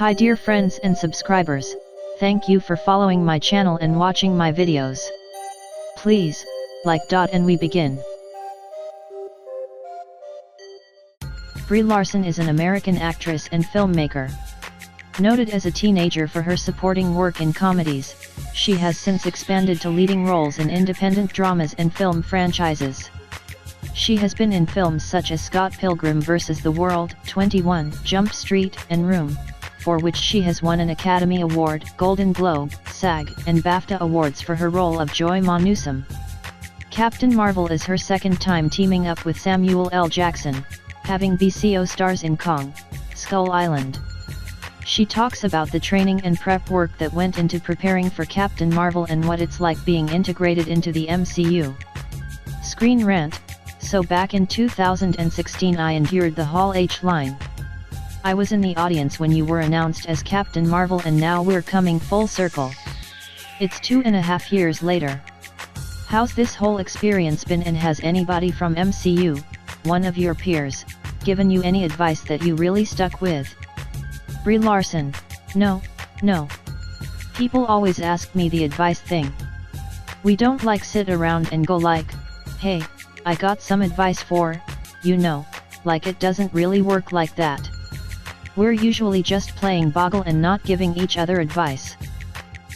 Hi dear friends and subscribers, thank you for following my channel and watching my videos. Please, like. And we begin. Brie Larson is an American actress and filmmaker. Noted as a teenager for her supporting work in comedies, she has since expanded to leading roles in independent dramas and film franchises. She has been in films such as Scott Pilgrim vs. the World, 21 Jump Street, and Room, for which she has won an Academy Award, Golden Globe, SAG, and BAFTA awards for her role of Joy Ma Newsome. Captain Marvel is her second time teaming up with Samuel L. Jackson, having BCO stars in Kong, Skull Island. She talks about the training and prep work that went into preparing for Captain Marvel and what it's like being integrated into the MCU. Screen Rant: So back in 2016 I endured the Hall H line. I was in the audience when you were announced as Captain Marvel and now we're coming full circle. It's 2.5 years later. How's this whole experience been, and has anybody from MCU, one of your peers, given you any advice that you really stuck with? Brie Larson: No. People always ask me the advice thing. We don't sit around and go like, hey, I got some advice for, it doesn't really work like that. We're usually just playing boggle and not giving each other advice.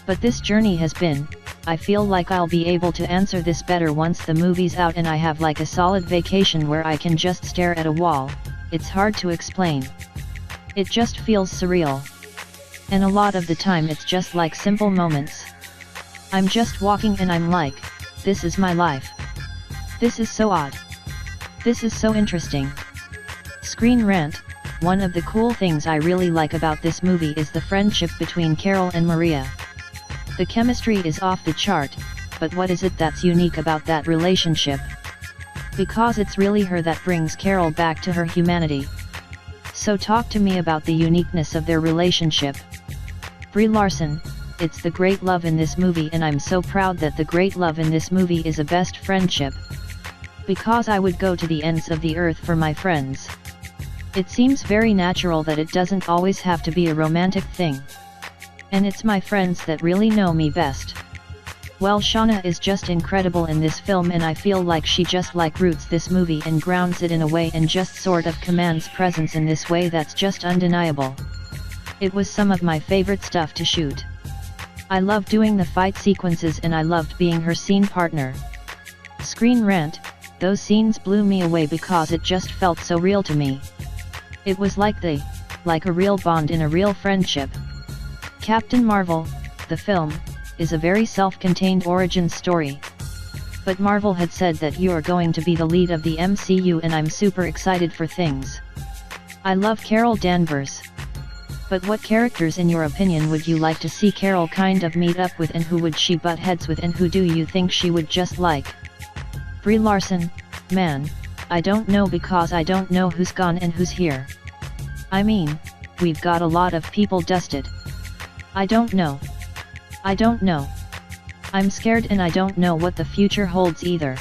But this journey has been, I feel like I'll be able to answer this better once the movie's out and I have a solid vacation where I can just stare at a wall. It's hard to explain. It just feels surreal. And a lot of the time it's just simple moments. I'm just walking and I'm like, this is my life. This is so odd. This is so interesting. Screen Rant: One of the cool things I really like about this movie is the friendship between Carol and Maria. The chemistry is off the chart, but what is it that's unique about that relationship? Because it's really her that brings Carol back to her humanity. So talk to me about the uniqueness of their relationship. Brie Larson: It's the great love in this movie, and I'm so proud that the great love in this movie is a best friendship. Because I would go to the ends of the earth for my friends. It seems very natural that it doesn't always have to be a romantic thing. And it's my friends that really know me best. Well, Shauna is just incredible in this film, and I feel like she just roots this movie and grounds it in a way and just sort of commands presence in this way that's just undeniable. It was some of my favorite stuff to shoot. I loved doing the fight sequences and I loved being her scene partner. Screen Rant: Those scenes blew me away because it just felt so real to me. It was like a real bond in a real friendship. Captain Marvel, the film, is a very self-contained origin story. But Marvel had said that you're going to be the lead of the MCU and I'm super excited for things. I love Carol Danvers. But what characters in your opinion would you like to see Carol kind of meet up with, and who would she butt heads with, and who do you think she would just like? Brie Larson: Man, I don't know, because I don't know who's gone and who's here. I mean, we've got a lot of people dusted. I don't know. I'm scared and I don't know what the future holds either.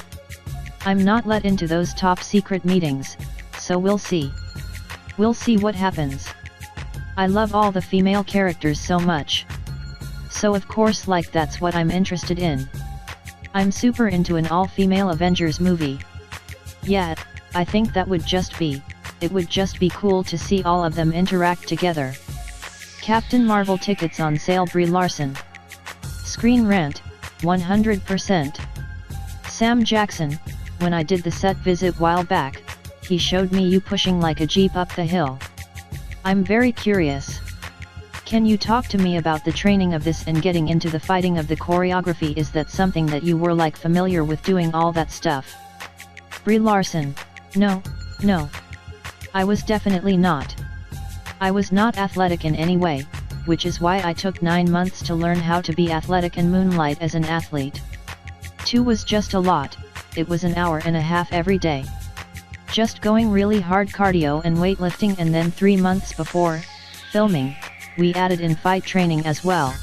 I'm not let into those top secret meetings, so we'll see. We'll see what happens. I love all the female characters so much. So of course that's what I'm interested in. I'm super into an all-female Avengers movie. Yeah, I think it would just be cool to see all of them interact together. Captain Marvel tickets on sale. Brie Larson. Screen Rant: 100%. Sam Jackson: When I did the set visit while back, he showed me you pushing a jeep up the hill. I'm very curious. Can you talk to me about the training of this and getting into the fighting of the choreography? Is that something that you were familiar with, doing all that stuff? Brie Larson: No. I was definitely not. I was not athletic in any way, which is why I took 9 months to learn how to be athletic and moonlight as an athlete. 2 was just a lot. It was an hour and a half every day. Just going really hard cardio and weightlifting, and then 3 months before filming, we added in fight training as well.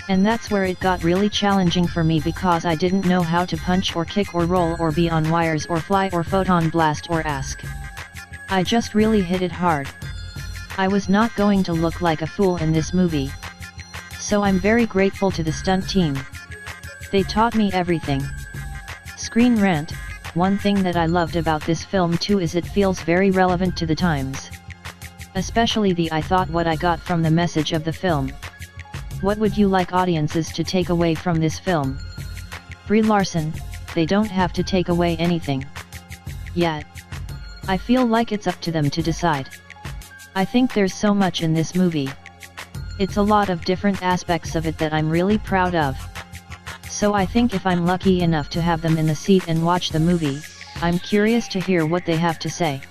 And that's where it got really challenging for me, because I didn't know how to punch or kick or roll or be on wires or fly or photon blast or ask. I just really hit it hard. I was not going to look like a fool in this movie. So I'm very grateful to the stunt team. They taught me everything. Screen Rant. One thing that I loved about this film too is it feels very relevant to the times. Especially the I thought what I got from the message of the film. What would you like audiences to take away from this film? Brie Larson, they don't have to take away anything. Yet. I feel like it's up to them to decide. I think there's so much in this movie. It's a lot of different aspects of it that I'm really proud of. So I think if I'm lucky enough to have them in the seat and watch the movie, I'm curious to hear what they have to say.